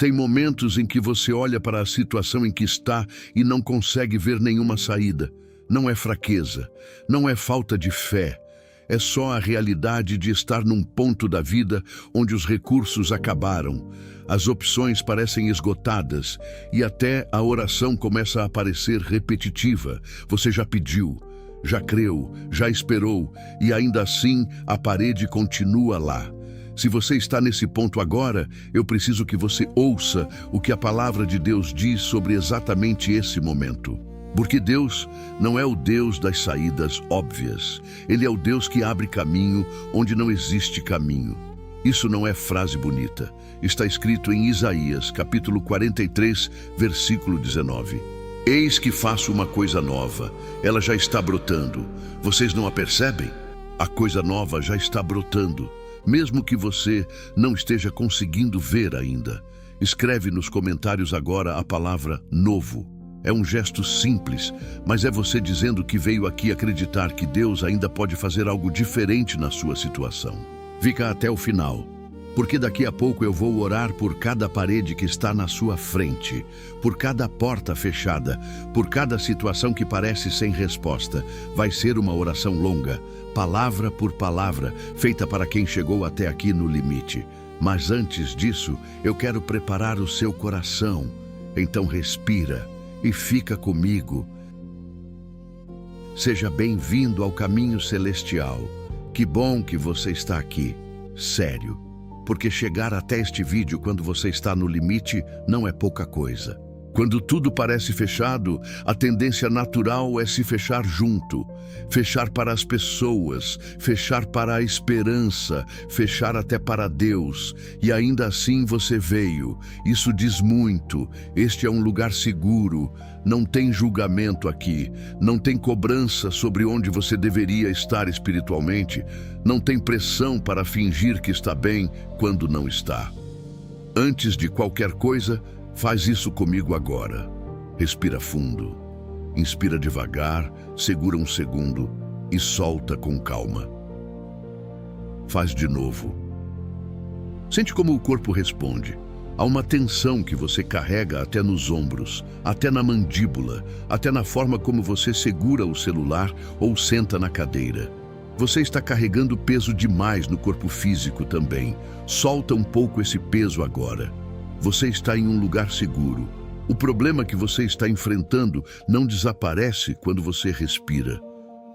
Tem momentos em que você olha para a situação em que está e não consegue ver nenhuma saída. Não é fraqueza, não é falta de fé. É só a realidade de estar num ponto da vida onde os recursos acabaram. As opções parecem esgotadas e até a oração começa a parecer repetitiva. Você já pediu, já creu, já esperou e ainda assim a parede continua lá. Se você está nesse ponto agora, eu preciso que você ouça o que a palavra de Deus diz sobre exatamente esse momento. Porque Deus não é o Deus das saídas óbvias. Ele é o Deus que abre caminho onde não existe caminho. Isso não é frase bonita. Está escrito em Isaías, capítulo 43, versículo 19. Eis que faço uma coisa nova. Ela já está brotando. Vocês não a percebem? A coisa nova já está brotando. Mesmo que você não esteja conseguindo ver ainda. Escreve nos comentários agora a palavra novo. É um gesto simples, mas é você dizendo que veio aqui acreditar que Deus ainda pode fazer algo diferente na sua situação. Fica até o final, porque daqui a pouco eu vou orar por cada parede que está na sua frente, por cada porta fechada, por cada situação que parece sem resposta. Vai ser uma oração longa, palavra por palavra, feita para quem chegou até aqui no limite. Mas antes disso, eu quero preparar o seu coração. Então respira e fica comigo. Seja bem-vindo ao caminho celestial. Que bom que você está aqui. Sério. Porque chegar até este vídeo quando você está no limite não é pouca coisa. Quando tudo parece fechado, a tendência natural é se fechar junto. Fechar para as pessoas, fechar para a esperança, fechar até para Deus. E ainda assim você veio. Isso diz muito. Este é um lugar seguro. Não tem julgamento aqui. Não tem cobrança sobre onde você deveria estar espiritualmente. Não tem pressão para fingir que está bem quando não está. Antes de qualquer coisa, faz isso comigo agora. Respira fundo. Inspira devagar, segura um segundo e solta com calma. Faz de novo. Sente como o corpo responde. Há uma tensão que você carrega até nos ombros, até na mandíbula, até na forma como você segura o celular ou senta na cadeira. Você está carregando peso demais no corpo físico também. Solta um pouco esse peso agora. Você está em um lugar seguro. O problema que você está enfrentando não desaparece quando você respira,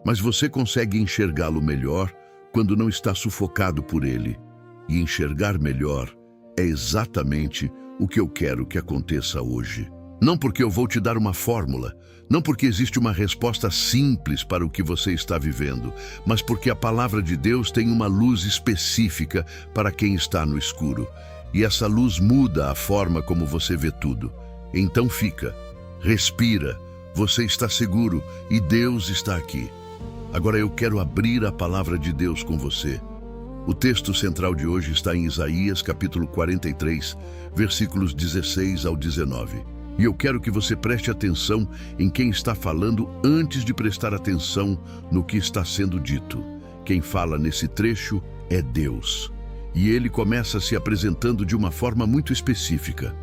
mas você consegue enxergá-lo melhor quando não está sufocado por ele. E enxergar melhor é exatamente o que eu quero que aconteça hoje. Não porque eu vou te dar uma fórmula, não porque existe uma resposta simples para o que você está vivendo, mas porque a palavra de Deus tem uma luz específica para quem está no escuro. E essa luz muda a forma como você vê tudo. Então fica, respira, você está seguro e Deus está aqui. Agora eu quero abrir a palavra de Deus com você. O texto central de hoje está em Isaías, capítulo 43, versículos 16 ao 19. E eu quero que você preste atenção em quem está falando antes de prestar atenção no que está sendo dito. Quem fala nesse trecho é Deus. E ele começa se apresentando de uma forma muito específica.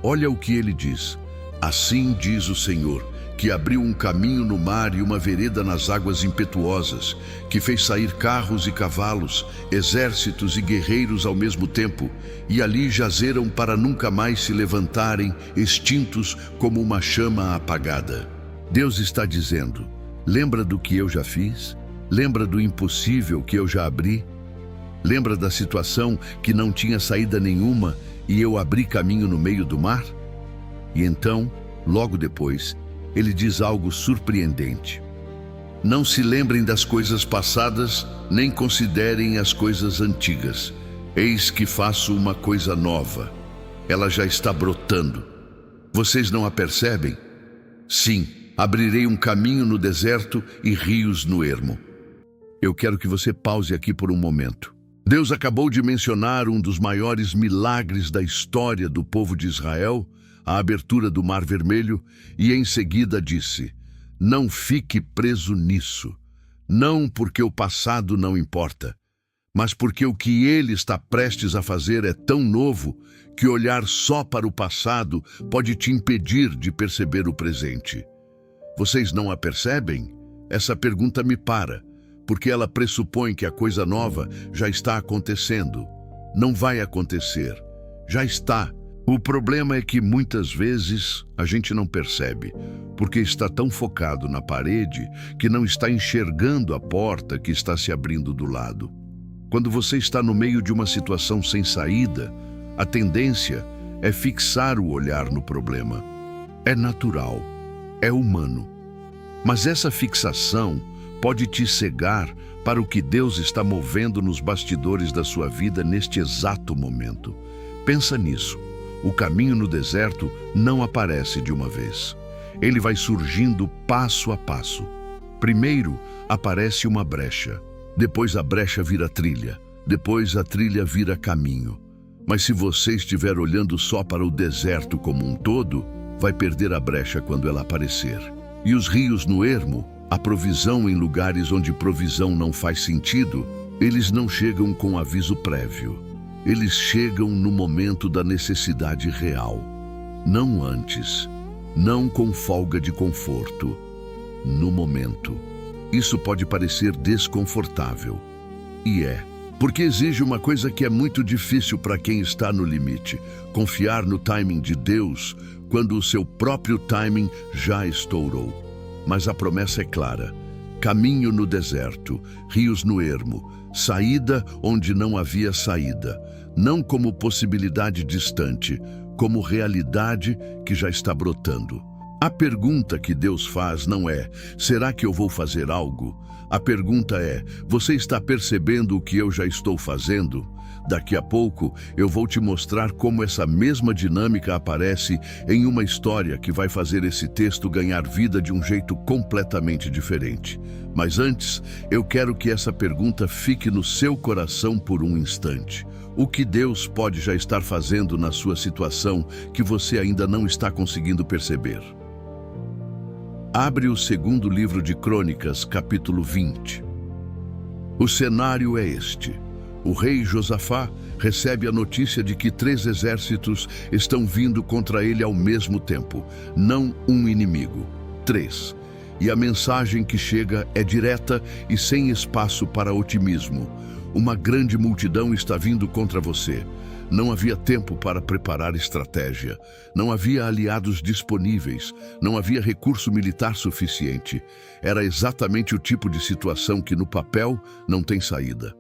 Olha o que ele diz. Assim diz o Senhor, que abriu um caminho no mar e uma vereda nas águas impetuosas, que fez sair carros e cavalos, exércitos e guerreiros ao mesmo tempo, e ali jazeram para nunca mais se levantarem, extintos como uma chama apagada. Deus está dizendo, lembra do que eu já fiz? Lembra do impossível que eu já abri? Lembra da situação que não tinha saída nenhuma e eu abri caminho no meio do mar? E então, logo depois, ele diz algo surpreendente. Não se lembrem das coisas passadas, nem considerem as coisas antigas. Eis que faço uma coisa nova. Ela já está brotando. Vocês não a percebem? Sim, abrirei um caminho no deserto e rios no ermo. Eu quero que você pause aqui por um momento. Deus acabou de mencionar um dos maiores milagres da história do povo de Israel, a abertura do Mar Vermelho, e em seguida disse, não fique preso nisso, não porque o passado não importa, mas porque o que ele está prestes a fazer é tão novo que olhar só para o passado pode te impedir de perceber o presente. Vocês não a percebem? Essa pergunta me para, porque ela pressupõe que a coisa nova já está acontecendo. Não vai acontecer. Já está. O problema é que muitas vezes a gente não percebe, porque está tão focado na parede que não está enxergando a porta que está se abrindo do lado. Quando você está no meio de uma situação sem saída, a tendência é fixar o olhar no problema. É natural, é humano. Mas essa fixação pode te cegar para o que Deus está movendo nos bastidores da sua vida neste exato momento. Pensa nisso. O caminho no deserto não aparece de uma vez. Ele vai surgindo passo a passo. Primeiro aparece uma brecha. Depois a brecha vira trilha. Depois a trilha vira caminho. Mas se você estiver olhando só para o deserto como um todo, vai perder a brecha quando ela aparecer. E os rios no ermo, a provisão em lugares onde provisão não faz sentido, eles não chegam com aviso prévio. Eles chegam no momento da necessidade real. Não antes. Não com folga de conforto. No momento. Isso pode parecer desconfortável. E é. Porque exige uma coisa que é muito difícil para quem está no limite: confiar no timing de Deus quando o seu próprio timing já estourou. Mas a promessa é clara: caminho no deserto, rios no ermo, saída onde não havia saída, não como possibilidade distante, como realidade que já está brotando. A pergunta que Deus faz não é: será que eu vou fazer algo? A pergunta é: você está percebendo o que eu já estou fazendo? Daqui a pouco eu vou te mostrar como essa mesma dinâmica aparece em uma história que vai fazer esse texto ganhar vida de um jeito completamente diferente. Mas antes, eu quero que essa pergunta fique no seu coração por um instante. O que Deus pode já estar fazendo na sua situação que você ainda não está conseguindo perceber? Abre o segundo livro de Crônicas, capítulo 20. O cenário é este. O rei Josafá recebe a notícia de que 3 exércitos estão vindo contra ele ao mesmo tempo, não um inimigo, 3. E a mensagem que chega é direta e sem espaço para otimismo. Uma grande multidão está vindo contra você. Não havia tempo para preparar estratégia. Não havia aliados disponíveis. Não havia recurso militar suficiente. Era exatamente o tipo de situação que no papel não tem saída.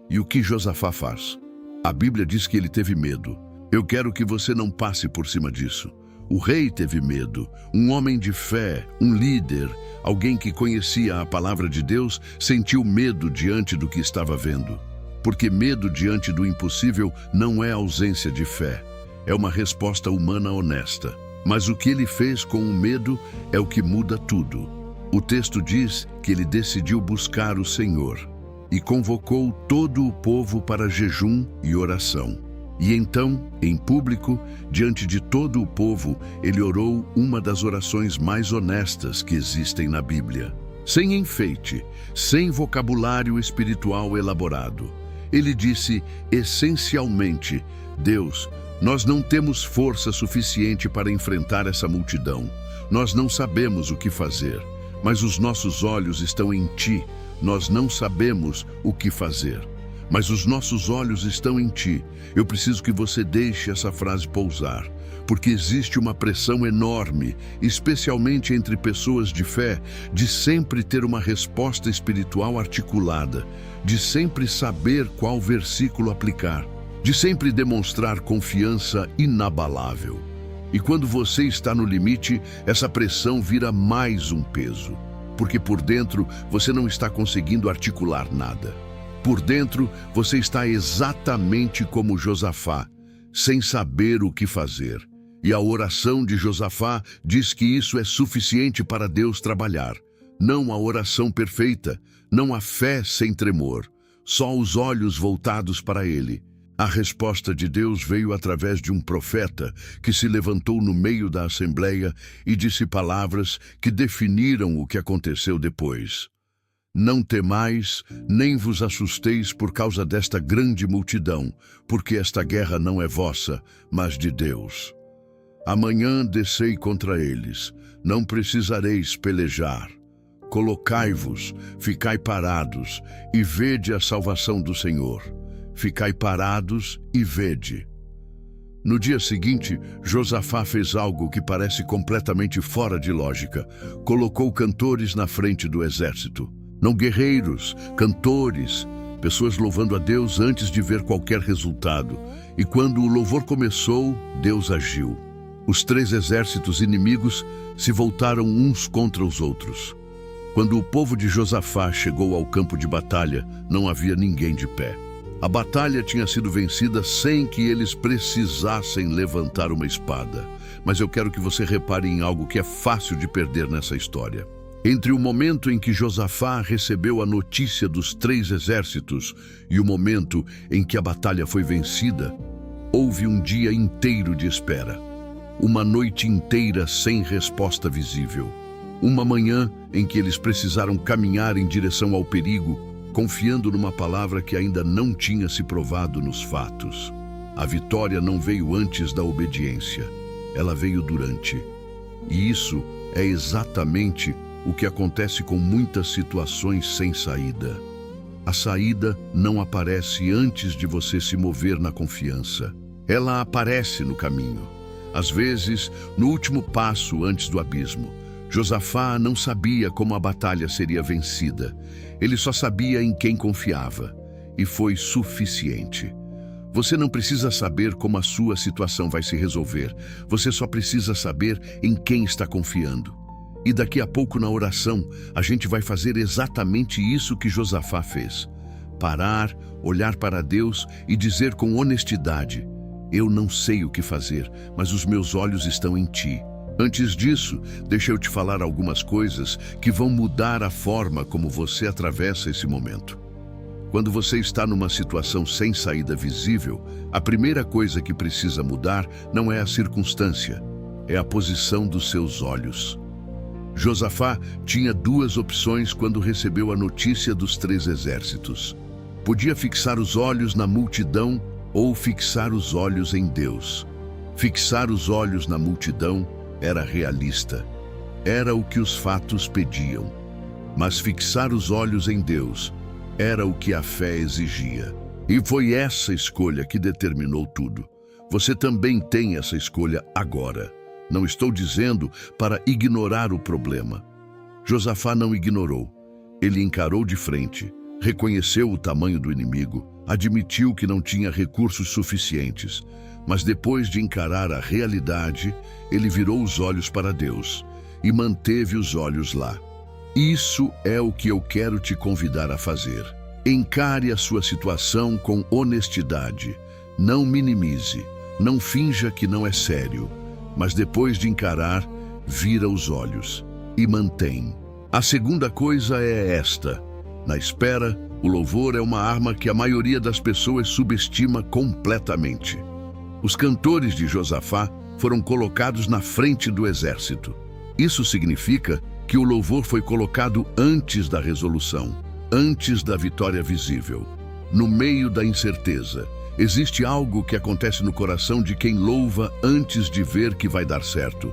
E o que Josafá faz? A Bíblia diz que ele teve medo. Eu quero que você não passe por cima disso. O rei teve medo. Um homem de fé, um líder, alguém que conhecia a palavra de Deus, sentiu medo diante do que estava vendo. Porque medo diante do impossível não é ausência de fé. É uma resposta humana honesta. Mas o que ele fez com o medo é o que muda tudo. O texto diz que ele decidiu buscar o Senhor e convocou todo o povo para jejum e oração. E então, em público, diante de todo o povo, ele orou uma das orações mais honestas que existem na Bíblia. Sem enfeite, sem vocabulário espiritual elaborado. Ele disse, essencialmente: Deus, nós não temos força suficiente para enfrentar essa multidão. Nós não sabemos o que fazer, mas os nossos olhos estão em Ti. Nós não sabemos o que fazer, mas os nossos olhos estão em Ti. Eu preciso que você deixe essa frase pousar, porque existe uma pressão enorme, especialmente entre pessoas de fé, de sempre ter uma resposta espiritual articulada, de sempre saber qual versículo aplicar, de sempre demonstrar confiança inabalável. E quando você está no limite, essa pressão vira mais um peso, porque por dentro você não está conseguindo articular nada. Por dentro, você está exatamente como Josafá, sem saber o que fazer. E a oração de Josafá diz que isso é suficiente para Deus trabalhar. Não a oração perfeita, não a fé sem tremor, só os olhos voltados para Ele. A resposta de Deus veio através de um profeta que se levantou no meio da assembleia e disse palavras que definiram o que aconteceu depois. Não temais, nem vos assusteis por causa desta grande multidão, porque esta guerra não é vossa, mas de Deus. Amanhã descei contra eles, não precisareis pelejar. Colocai-vos, ficai parados, e vede a salvação do Senhor. Ficai parados e vede. No dia seguinte, Josafá fez algo que parece completamente fora de lógica. Colocou cantores na frente do exército. Não guerreiros, cantores, pessoas louvando a Deus antes de ver qualquer resultado. E quando o louvor começou, Deus agiu. Os 3 exércitos inimigos se voltaram uns contra os outros. Quando o povo de Josafá chegou ao campo de batalha, não havia ninguém de pé. A batalha tinha sido vencida sem que eles precisassem levantar uma espada. Mas eu quero que você repare em algo que é fácil de perder nessa história. Entre o momento em que Josafá recebeu a notícia dos 3 exércitos e o momento em que a batalha foi vencida, houve um dia inteiro de espera. Uma noite inteira sem resposta visível. Uma manhã em que eles precisaram caminhar em direção ao perigo, confiando numa palavra que ainda não tinha se provado nos fatos. A vitória não veio antes da obediência, ela veio durante. E isso é exatamente o que acontece com muitas situações sem saída. A saída não aparece antes de você se mover na confiança. Ela aparece no caminho. Às vezes, no último passo antes do abismo. Josafá não sabia como a batalha seria vencida. Ele só sabia em quem confiava. E foi suficiente. Você não precisa saber como a sua situação vai se resolver. Você só precisa saber em quem está confiando. E daqui a pouco na oração, a gente vai fazer exatamente isso que Josafá fez. Parar, olhar para Deus e dizer com honestidade: eu não sei o que fazer, mas os meus olhos estão em ti. Antes disso, deixa eu te falar algumas coisas que vão mudar a forma como você atravessa esse momento. Quando você está numa situação sem saída visível, a primeira coisa que precisa mudar não é a circunstância, é a posição dos seus olhos. Josafá tinha 2 opções quando recebeu a notícia dos 3 exércitos. Podia fixar os olhos na multidão ou fixar os olhos em Deus. Fixar os olhos na multidão era realista. Era o que os fatos pediam. Mas fixar os olhos em Deus era o que a fé exigia. E foi essa escolha que determinou tudo. Você também tem essa escolha agora. Não estou dizendo para ignorar o problema. Josafá não ignorou. Ele encarou de frente, reconheceu o tamanho do inimigo, admitiu que não tinha recursos suficientes, mas depois de encarar a realidade, ele virou os olhos para Deus e manteve os olhos lá. Isso é o que eu quero te convidar a fazer. Encare a sua situação com honestidade. Não minimize, não finja que não é sério. Mas depois de encarar, vira os olhos e mantém. A segunda coisa é esta. Na espera, o louvor é uma arma que a maioria das pessoas subestima completamente. Os cantores de Josafá foram colocados na frente do exército. Isso significa que o louvor foi colocado antes da resolução, antes da vitória visível, no meio da incerteza. Existe algo que acontece no coração de quem louva antes de ver que vai dar certo.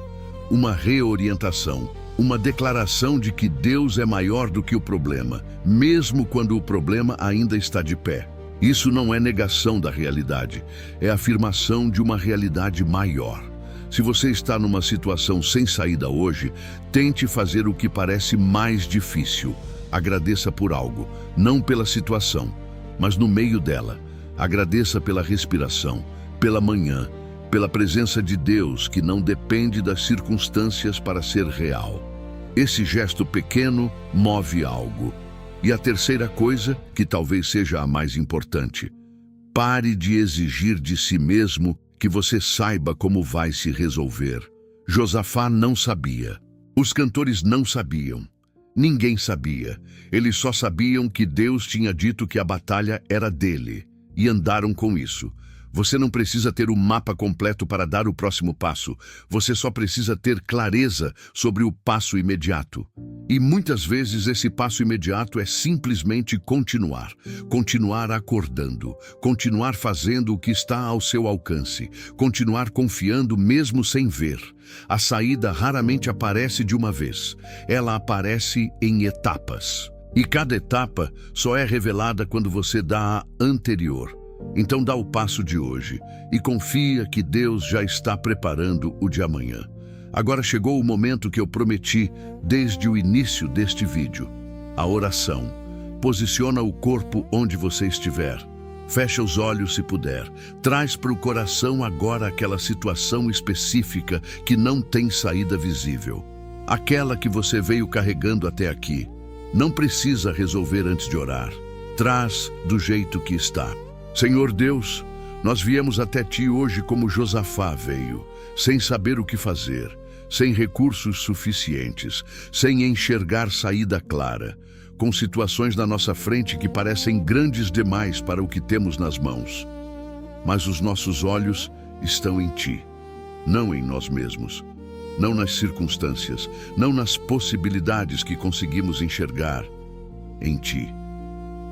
Uma reorientação, uma declaração de que Deus é maior do que o problema, mesmo quando o problema ainda está de pé. Isso não é negação da realidade, é afirmação de uma realidade maior. Se você está numa situação sem saída hoje, tente fazer o que parece mais difícil. Agradeça por algo, não pela situação, mas no meio dela. Agradeça pela respiração, pela manhã, pela presença de Deus que não depende das circunstâncias para ser real. Esse gesto pequeno move algo. E a terceira coisa, que talvez seja a mais importante: pare de exigir de si mesmo que você saiba como vai se resolver. Josafá não sabia. Os cantores não sabiam. Ninguém sabia. Eles só sabiam que Deus tinha dito que a batalha era dele. E andaram com isso. Você não precisa ter o mapa completo para dar o próximo passo. Você só precisa ter clareza sobre o passo imediato. E muitas vezes esse passo imediato é simplesmente continuar. Continuar acordando, continuar fazendo o que está ao seu alcance, continuar confiando mesmo sem ver. A saída raramente aparece de uma vez. Ela aparece em etapas. E cada etapa só é revelada quando você dá a anterior. Então dá o passo de hoje e confia que Deus já está preparando o de amanhã. Agora chegou o momento que eu prometi desde o início deste vídeo. A oração. Posiciona o corpo onde você estiver. Fecha os olhos se puder. Traz para o coração agora aquela situação específica que não tem saída visível. Aquela que você veio carregando até aqui. Não precisa resolver antes de orar. Traz do jeito que está. Senhor Deus, nós viemos até Ti hoje como Josafá veio, sem saber o que fazer, sem recursos suficientes, sem enxergar saída clara, com situações na nossa frente que parecem grandes demais para o que temos nas mãos. Mas os nossos olhos estão em Ti, não em nós mesmos, não nas circunstâncias, não nas possibilidades que conseguimos enxergar, em Ti.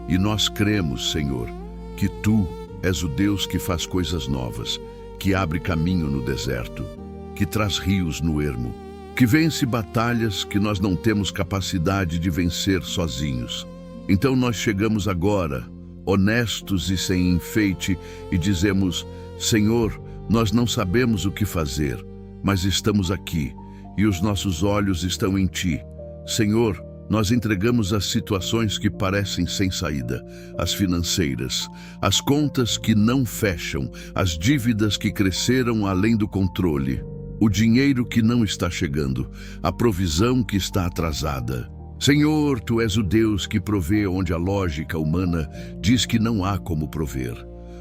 E nós cremos, Senhor, que Tu és o Deus que faz coisas novas, que abre caminho no deserto, que traz rios no ermo, que vence batalhas que nós não temos capacidade de vencer sozinhos. Então nós chegamos agora, honestos e sem enfeite, e dizemos: Senhor, nós não sabemos o que fazer, mas estamos aqui, e os nossos olhos estão em Ti. Senhor, nós entregamos as situações que parecem sem saída, as financeiras, as contas que não fecham, as dívidas que cresceram além do controle, o dinheiro que não está chegando, a provisão que está atrasada. Senhor, Tu és o Deus que provê onde a lógica humana diz que não há como prover.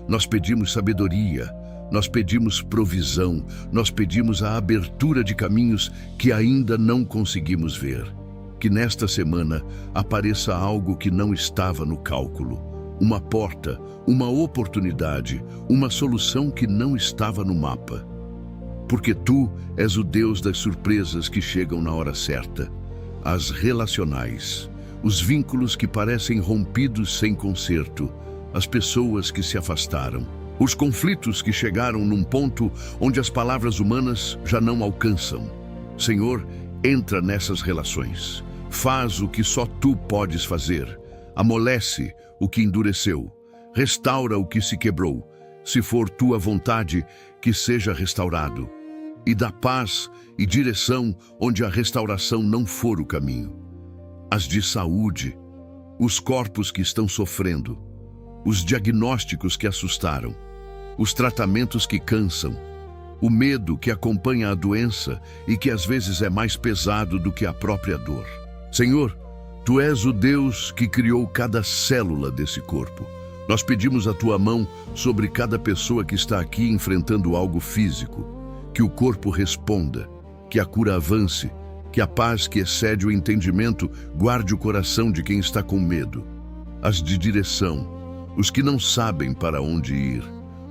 Nós pedimos sabedoria, nós pedimos provisão, nós pedimos a abertura de caminhos que ainda não conseguimos ver. Que nesta semana apareça algo que não estava no cálculo, uma porta, uma oportunidade, uma solução que não estava no mapa. Porque Tu és o Deus das surpresas que chegam na hora certa, as relacionais, os vínculos que parecem rompidos sem conserto, as pessoas que se afastaram, os conflitos que chegaram num ponto onde as palavras humanas já não alcançam. Senhor, entra nessas relações. Faz o que só Tu podes fazer. Amolece o que endureceu. Restaura o que se quebrou. Se for Tua vontade, que seja restaurado. E dá paz e direção onde a restauração não for o caminho. As de saúde, os corpos que estão sofrendo, os diagnósticos que assustaram, os tratamentos que cansam, o medo que acompanha a doença e que às vezes é mais pesado do que a própria dor. Senhor, Tu és o Deus que criou cada célula desse corpo. Nós pedimos a Tua mão sobre cada pessoa que está aqui enfrentando algo físico, que o corpo responda, que a cura avance, que a paz que excede o entendimento guarde o coração de quem está com medo. As de direção, os que não sabem para onde ir,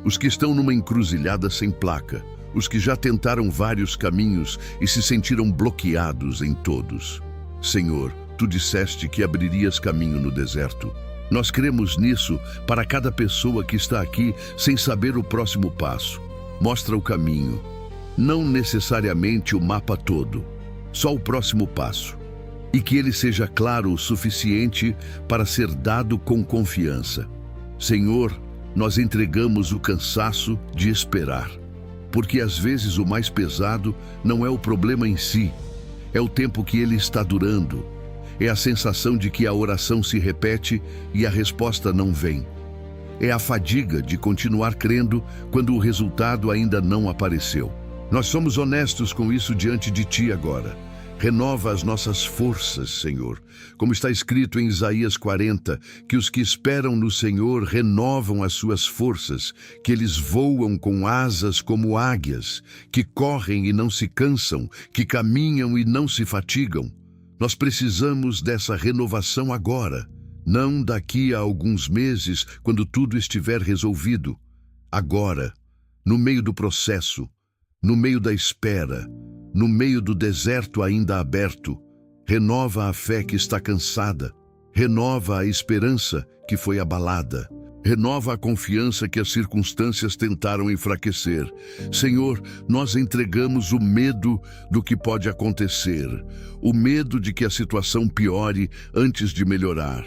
os que estão numa encruzilhada sem placa, os que já tentaram vários caminhos e se sentiram bloqueados em todos. Senhor, Tu disseste que abririas caminho no deserto. Nós cremos nisso para cada pessoa que está aqui sem saber o próximo passo. Mostra o caminho, não necessariamente o mapa todo, só o próximo passo. E que ele seja claro o suficiente para ser dado com confiança. Senhor, nós entregamos o cansaço de esperar, porque às vezes o mais pesado não é o problema em si, é o tempo que ele está durando. É a sensação de que a oração se repete e a resposta não vem. É a fadiga de continuar crendo quando o resultado ainda não apareceu. Nós somos honestos com isso diante de Ti agora. Renova as nossas forças, Senhor. Como está escrito em Isaías 40, que os que esperam no Senhor renovam as suas forças, que eles voam com asas como águias, que correm e não se cansam, que caminham e não se fatigam. Nós precisamos dessa renovação agora, não daqui a alguns meses, quando tudo estiver resolvido. Agora, no meio do processo, no meio da espera, no meio do deserto ainda aberto, Renova a fé que está cansada. Renova a esperança que foi abalada. Renova a confiança que as circunstâncias tentaram enfraquecer. Senhor, nós entregamos o medo do que pode acontecer, o medo de que a situação piore antes de melhorar,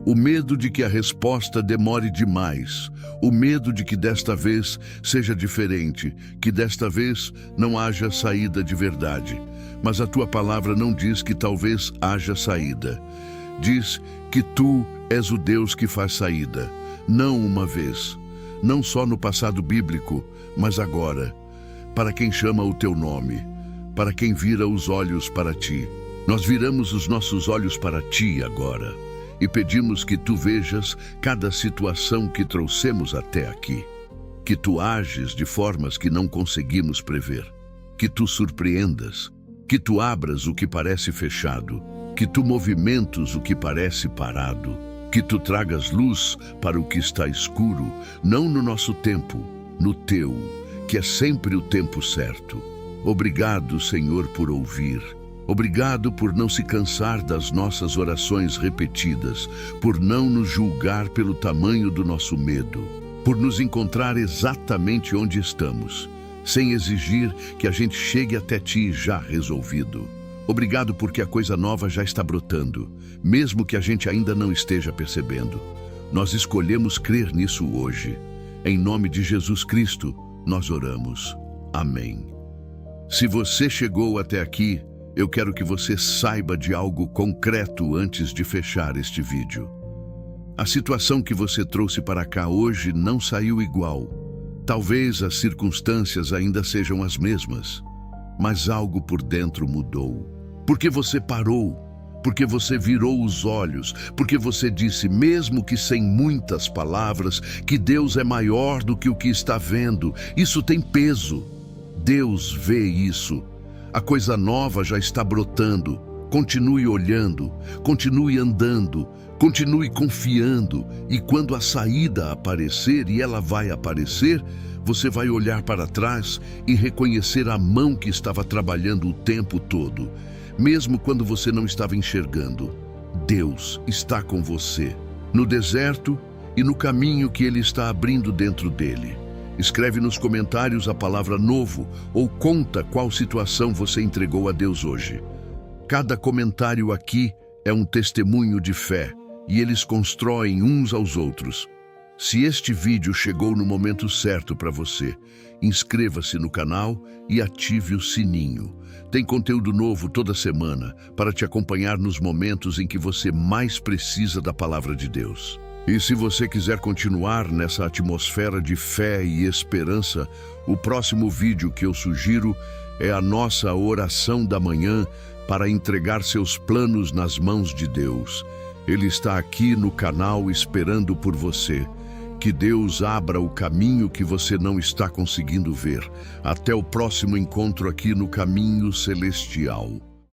o medo de que a resposta demore demais, o medo de que desta vez seja diferente, que desta vez não haja saída de verdade. Mas a tua palavra não diz que talvez haja saída. Diz que tu és o Deus que faz saída. Não uma vez, não só no passado bíblico, mas agora, para quem chama o teu nome, para quem vira os olhos para ti. Nós viramos os nossos olhos para ti agora e pedimos que tu vejas cada situação que trouxemos até aqui, que tu ages de formas que não conseguimos prever, que tu surpreendas, que tu abras o que parece fechado, que tu movimentos o que parece parado, que tu tragas luz para o que está escuro, não no nosso tempo, no teu, que é sempre o tempo certo. Obrigado, Senhor, por ouvir. Obrigado por não se cansar das nossas orações repetidas, por não nos julgar pelo tamanho do nosso medo, por nos encontrar exatamente onde estamos, sem exigir que a gente chegue até ti já resolvido. Obrigado porque a coisa nova já está brotando, mesmo que a gente ainda não esteja percebendo. Nós escolhemos crer nisso hoje. Em nome de Jesus Cristo, nós oramos. Amém. Se você chegou até aqui, eu quero que você saiba de algo concreto antes de fechar este vídeo. A situação que você trouxe para cá hoje não saiu igual. Talvez as circunstâncias ainda sejam as mesmas, mas algo por dentro mudou. Porque você parou, porque você virou os olhos, porque você disse, mesmo que sem muitas palavras, que Deus é maior do que o que está vendo. Isso tem peso. Deus vê isso. A coisa nova já está brotando. Continue olhando, continue andando, continue confiando. E quando a saída aparecer, e ela vai aparecer, você vai olhar para trás e reconhecer a mão que estava trabalhando o tempo todo. Mesmo quando você não estava enxergando, Deus está com você, no deserto e no caminho que Ele está abrindo dentro dele. Escreve nos comentários a palavra novo ou conta qual situação você entregou a Deus hoje. Cada comentário aqui é um testemunho de fé e eles constroem uns aos outros. Se este vídeo chegou no momento certo para você, inscreva-se no canal e ative o sininho. Tem conteúdo novo toda semana para te acompanhar nos momentos em que você mais precisa da palavra de Deus. E se você quiser continuar nessa atmosfera de fé e esperança, o próximo vídeo que eu sugiro é a nossa oração da manhã para entregar seus planos nas mãos de Deus. Ele está aqui no canal esperando por você. Que Deus abra o caminho que você não está conseguindo ver. Até o próximo encontro aqui no Caminho Celestial.